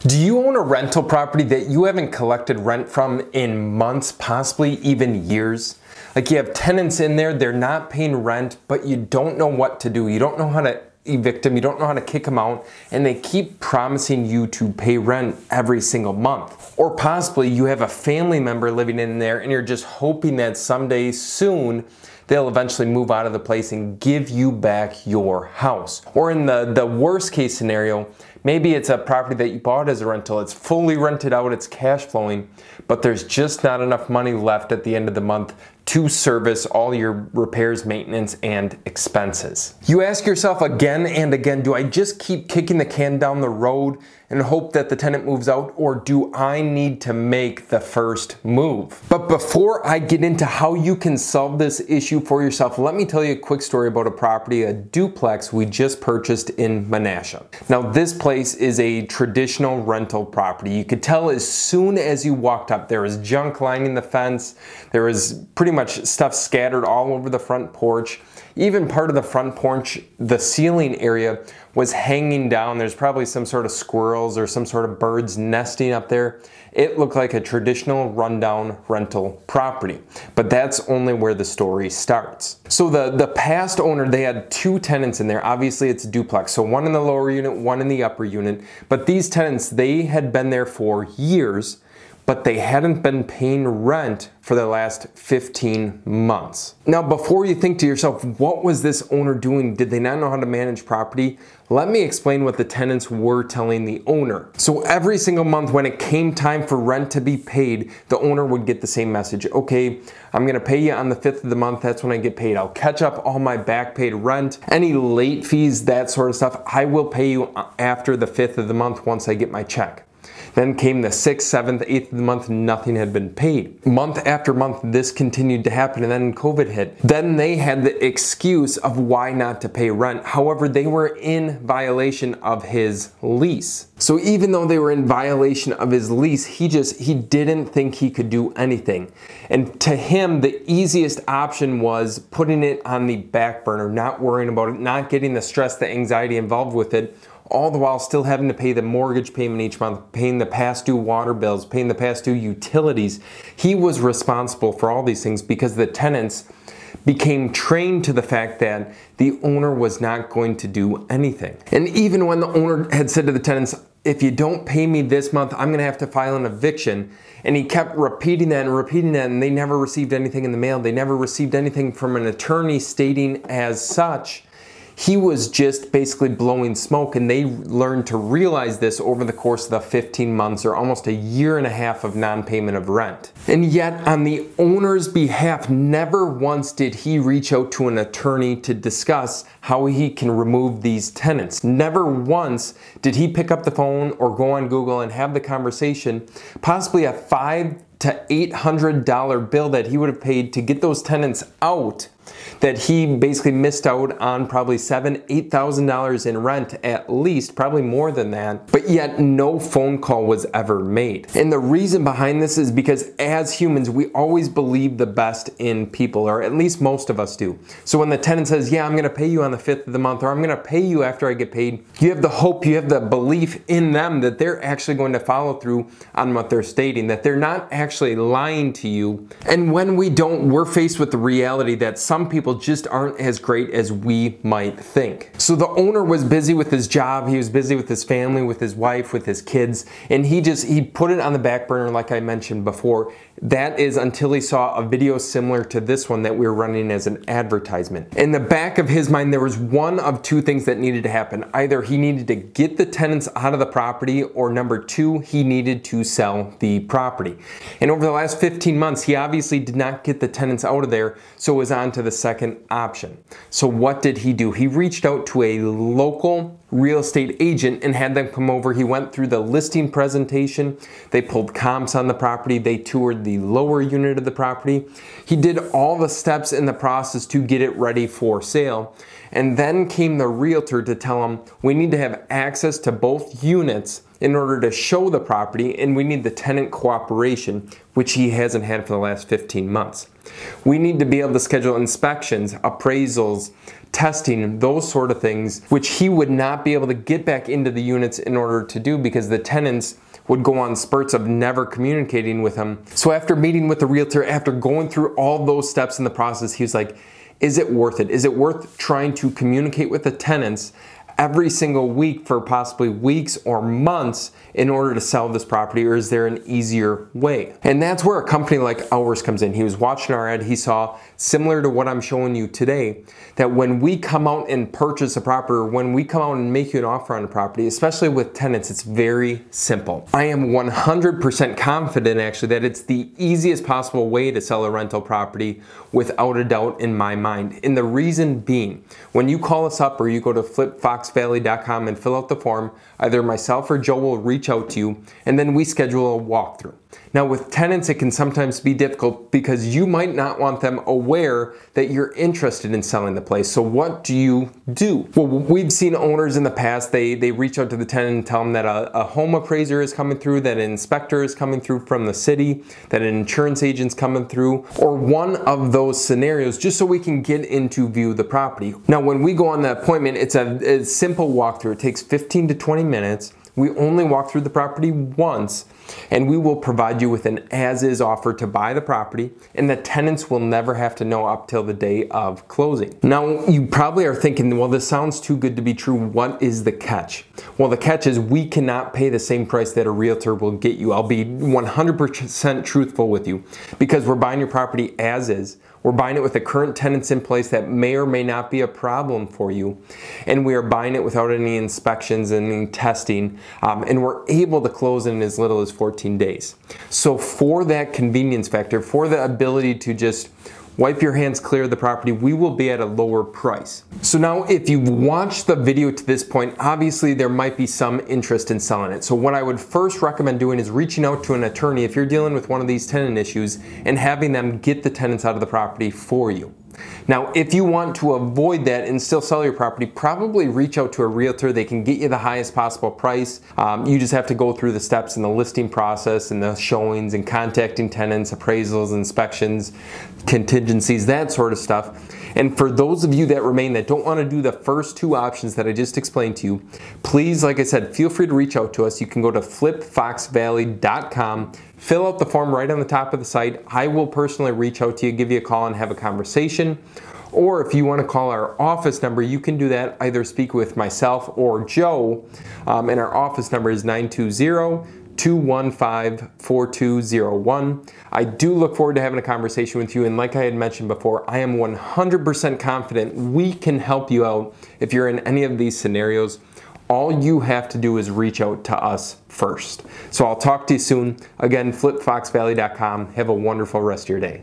Do you own a rental property that you haven't collected rent from in months, possibly even years? Like you have tenants in there, they're not paying rent, but you don't know what to do. You don't know how to evict them, you don't know how to kick them out, and they keep promising you to pay rent every single month. Or possibly you have a family member living in there and you're just hoping that someday soon they'll eventually move out of the place and give you back your house. Or in the worst case scenario, maybe it's a property that you bought as a rental, it's fully rented out, it's cash flowing, but there's just not enough money left at the end of the month to service all your repairs, maintenance, and expenses. You ask yourself again and again, do I just keep kicking the can down the road and hope that the tenant moves out, or do I need to make the first move? But before I get into how you can solve this issue for yourself, let me tell you a quick story about a property, a duplex we just purchased in Menasha. Now this place is a traditional rental property. You could tell as soon as you walked up, there was junk lining the fence, there was pretty much stuff scattered all over the front porch. Even part of the front porch, the ceiling area was hanging down. There's probably some sort of squirrels or some sort of birds nesting up there. It looked like a traditional rundown rental property, but that's only where the story starts. So the past owner, they had two tenants in there. Obviously it's a duplex, so one in the lower unit, one in the upper unit. But these tenants, they had been there for years, but they hadn't been paying rent for the last 15 months. Now, before you think to yourself, what was this owner doing? Did they not know how to manage property? Let me explain what the tenants were telling the owner. So every single month when it came time for rent to be paid, the owner would get the same message. Okay, I'm gonna pay you on the 5th of the month, that's when I get paid. I'll catch up all my back paid rent, any late fees, that sort of stuff, I will pay you after the 5th of the month once I get my check. Then came the 6th, 7th, 8th of the month, nothing had been paid. Month after month, this continued to happen, and then COVID hit. Then they had the excuse of why not to pay rent. However, they were in violation of his lease. So even though they were in violation of his lease, he didn't think he could do anything. And to him, the easiest option was putting it on the back burner, not worrying about it, not getting the stress, the anxiety involved with it, all the while still having to pay the mortgage payment each month, paying the past due water bills, paying the past due utilities. He was responsible for all these things because the tenants became trained to the fact that the owner was not going to do anything. And even when the owner had said to the tenants, if you don't pay me this month, I'm gonna have to file an eviction. And he kept repeating that, and they never received anything in the mail. They never received anything from an attorney stating as such. He was just basically blowing smoke, and they learned to realize this over the course of the 15 months or almost a year and a half of non-payment of rent. And yet on the owner's behalf, never once did he reach out to an attorney to discuss how he can remove these tenants. Never once did he pick up the phone or go on Google and have the conversation, possibly a $500 to $800 bill that he would have paid to get those tenants out, that he basically missed out on probably $7,000 to $8,000 in rent at least, probably more than that, but yet no phone call was ever made. And the reason behind this is because as humans, we always believe the best in people, or at least most of us do. So when the tenant says, yeah, I'm gonna pay you on the 5th of the month, or I'm gonna pay you after I get paid, you have the hope, you have the belief in them that they're actually going to follow through on what they're stating, that they're not actually lying to you. And when we don't, we're faced with the reality that some people just aren't as great as we might think. So the owner was busy with his job, he was busy with his family, with his wife, with his kids, and he put it on the back burner like I mentioned before. That is until he saw a video similar to this one that we were running as an advertisement. In the back of his mind, there was one of two things that needed to happen. Either he needed to get the tenants out of the property, or number two, he needed to sell the property. And over the last 15 months, he obviously did not get the tenants out of there, so it was on to the second option. So what did he do? He reached out to a local real estate agent and had them come over. He went through the listing presentation. They pulled comps on the property. They toured the lower unit of the property. He did all the steps in the process to get it ready for sale. And then came the realtor to tell him, we need to have access to both units in order to show the property, and we need the tenant cooperation, which he hasn't had for the last 15 months. We need to be able to schedule inspections, appraisals, testing, those sort of things, which he would not be able to get back into the units in order to do because the tenants would go on spurts of never communicating with him. So after meeting with the realtor, after going through all those steps in the process, he was like, is it worth it? Is it worth trying to communicate with the tenants every single week for possibly weeks or months in order to sell this property, or is there an easier way? And that's where a company like ours comes in. He was watching our ad, he saw, similar to what I'm showing you today, that when we come out and purchase a property, or when we come out and make you an offer on a property, especially with tenants, it's very simple. I am 100% confident actually that it's the easiest possible way to sell a rental property without a doubt in my mind. And the reason being, when you call us up or you go to flipfoxvalley.com and fill out the form, either myself or Joe will reach out to you and then we schedule a walkthrough. Now with tenants, it can sometimes be difficult because you might not want them aware that you're interested in selling the place. So what do you do? Well, we've seen owners in the past, they reach out to the tenant and tell them that a home appraiser is coming through, that an inspector is coming through from the city, that an insurance agent's coming through, or one of those scenarios, just so we can get in to view the property. Now when we go on the appointment, it's a simple walkthrough. It takes 15 to 20 minutes. We only walk through the property once, and we will provide you with an as-is offer to buy the property, and the tenants will never have to know up till the day of closing. Now, you probably are thinking, well, this sounds too good to be true. What is the catch? Well, the catch is we cannot pay the same price that a realtor will get you. I'll be 100% truthful with you because we're buying your property as is. We're buying it with the current tenants in place that may or may not be a problem for you. And we are buying it without any inspections and any testing. And we're able to close in as little as 14 days. So for that convenience factor, for the ability to just wipe your hands clear of the property, we will be at a lower price. So now if you've watched the video to this point, obviously there might be some interest in selling it. So what I would first recommend doing is reaching out to an attorney if you're dealing with one of these tenant issues and having them get the tenants out of the property for you. Now, if you want to avoid that and still sell your property, probably reach out to a realtor. They can get you the highest possible price. You just have to go through the steps in the listing process and the showings and contacting tenants, appraisals, inspections, contingencies, that sort of stuff. And for those of you that remain that don't want to do the first two options that I just explained to you, please, like I said, feel free to reach out to us. You can go to flipfoxvalley.com, fill out the form right on the top of the site. I will personally reach out to you, give you a call and have a conversation. Or if you want to call our office number, you can do that. Either speak with myself or Joe. And our office number is 920-215-4201. I do look forward to having a conversation with you, and like I had mentioned before, I am 100% confident we can help you out if you're in any of these scenarios. All you have to do is reach out to us first. So I'll talk to you soon. Again, flipfoxvalley.com. Have a wonderful rest of your day.